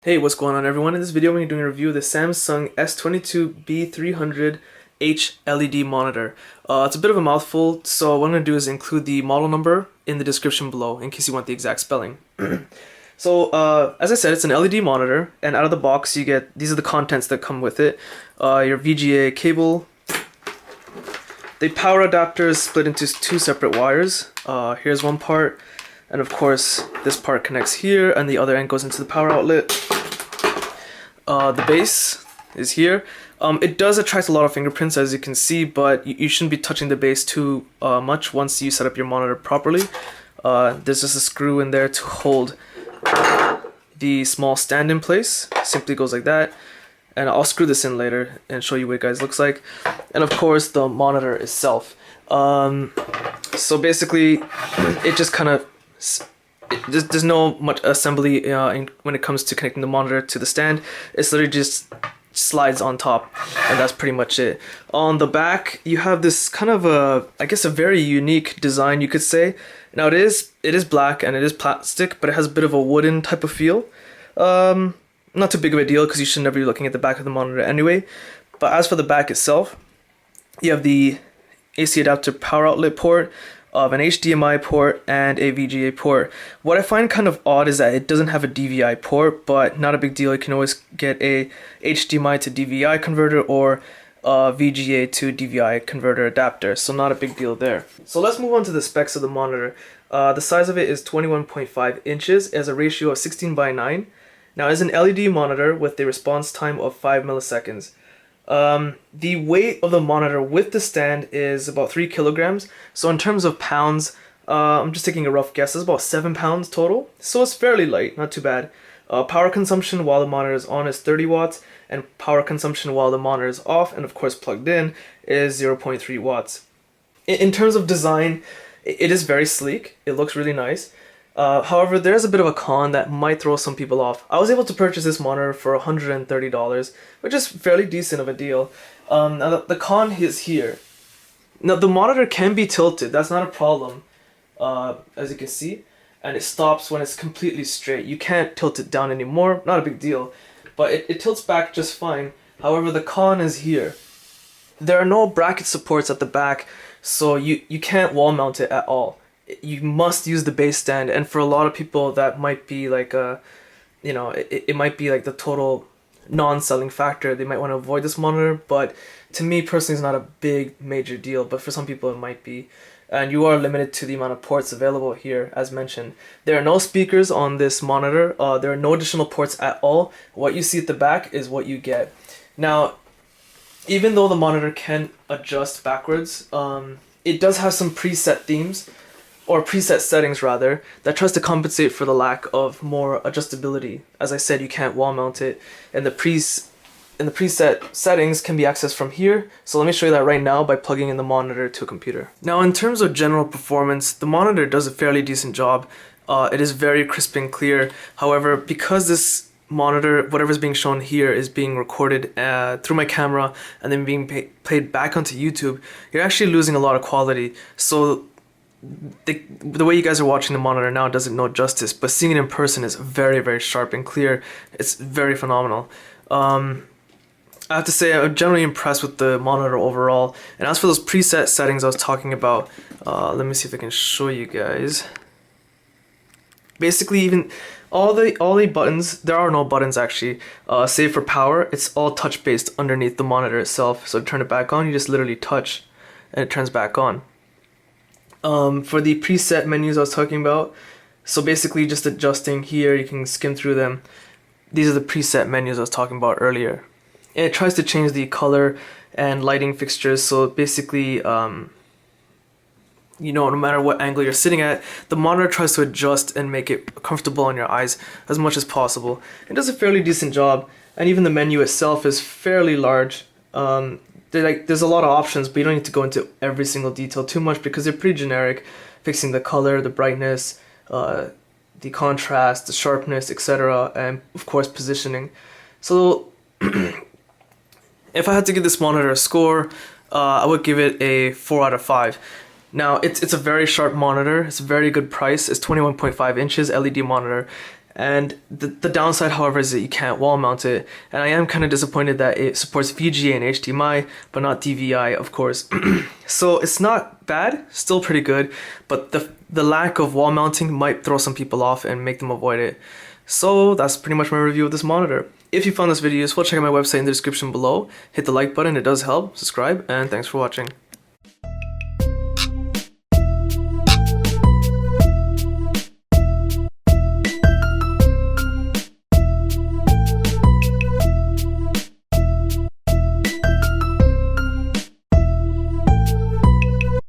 Hey, what's going on everyone? In this video, we're doing a review of the Samsung S22B300H LED monitor. It's a bit of a mouthful, so what I'm going to do is include the model number in the description below in case you want the exact spelling. So, as I said, it's an LED monitor, and out of the box you get, these are the contents that come with it. Your VGA cable. The power adapter is split into two separate wires. Here's one part. And of course, this part connects here, and the other end goes into the power outlet. The base is here. It does attract a lot of fingerprints, as you can see, but you shouldn't be touching the base too much once you set up your monitor properly. There's just a screw in there to hold the small stand in place. Simply goes like that. And I'll screw this in later and show you what it guys looks like. And of course, the monitor itself. So basically, it just kind of there's no much assembly when it comes to connecting the monitor to the stand. It's literally just slides on top, and that's pretty much it. On the back, you have this kind of I guess a very unique design, you could say. Now it is black and it is plastic, but it has a bit of a wooden type of feel. Not too big of a deal because you should never be looking at the back of the monitor anyway. But as for the back itself, you have the AC adapter power outlet port, of an HDMI port and a VGA port. What I find kind of odd is that it doesn't have a DVI port, but not a big deal. You can always get a HDMI to DVI converter or a VGA to DVI converter adapter, so not a big deal there. So let's move on to the specs of the monitor. The size of it is 21.5 inches as a ratio of 16:9. Now it's an LED monitor with a response time of 5 milliseconds. The weight of the monitor with the stand is about 3 kilograms. So in terms of pounds, I'm just taking a rough guess, it's about 7 pounds total. So it's fairly light, not too bad. Power consumption while the monitor is on is 30 watts, and power consumption while the monitor is off and of course plugged in is 0.3 watts. In terms of design, it is very sleek. It looks really nice. However, there's a bit of a con that might throw some people off. I was able to purchase this monitor for $130, which is fairly decent of a deal. Now the con is here. Now the monitor can be tilted, that's not a problem, as you can see, and it stops when it's completely straight. You can't tilt it down anymore, not a big deal, but it tilts back just fine. However, the con is here. There are no bracket supports at the back, so you can't wall mount it at all. You must use the base stand, and for a lot of people that might be like it might be like the total non-selling factor. They might want to avoid this monitor, but to me personally it's not a big major deal, but for some people it might be. And you are limited to the amount of ports available here, as mentioned. There are no speakers on this monitor. There are no additional ports at all. What you see at the back is what you get. Now, even though the monitor can adjust backwards, it does have some preset themes, or preset settings rather, that tries to compensate for the lack of more adjustability. As I said, you can't wall mount it, and the preset settings can be accessed from here. So let me show you that right now by plugging in the monitor to a computer. Now in terms of general performance, the monitor does a fairly decent job. It is very crisp and clear. However, because this monitor, whatever's being shown here, is being recorded through my camera and then being played back onto YouTube, you're actually losing a lot of quality. So the way you guys are watching the monitor now doesn't know justice, but seeing it in person is very, very sharp and clear. It's very phenomenal. I have to say I'm generally impressed with the monitor overall. And as for those preset settings I was talking about, let me see if I can show you guys. Basically, even all the buttons, there are no buttons actually, save for power. It's all touch based underneath the monitor itself. So to turn it back on, you just literally touch and it turns back on. For the preset menus I was talking about, so basically just adjusting here, you can skim through them. These are the preset menus I was talking about earlier. And it tries to change the color and lighting fixtures, so basically, no matter what angle you're sitting at, the monitor tries to adjust and make it comfortable on your eyes as much as possible. It does a fairly decent job, and even the menu itself is fairly large. There's a lot of options, but you don't need to go into every single detail too much because they're pretty generic, fixing the color, the brightness, the contrast, the sharpness, etc., and of course positioning. So if I had to give this monitor a score, I would give it a 4 out of 5. Now it's a very sharp monitor, it's a very good price, it's 21.5 inches LED monitor, And the downside, however, is that you can't wall mount it. And I am kind of disappointed that it supports VGA and HDMI, but not DVI, of course. So it's not bad, still pretty good, but the lack of wall mounting might throw some people off and make them avoid it. So that's pretty much my review of this monitor. If you found this video useful, check out my website in the description below. Hit the like button, it does help. Subscribe, and thanks for watching.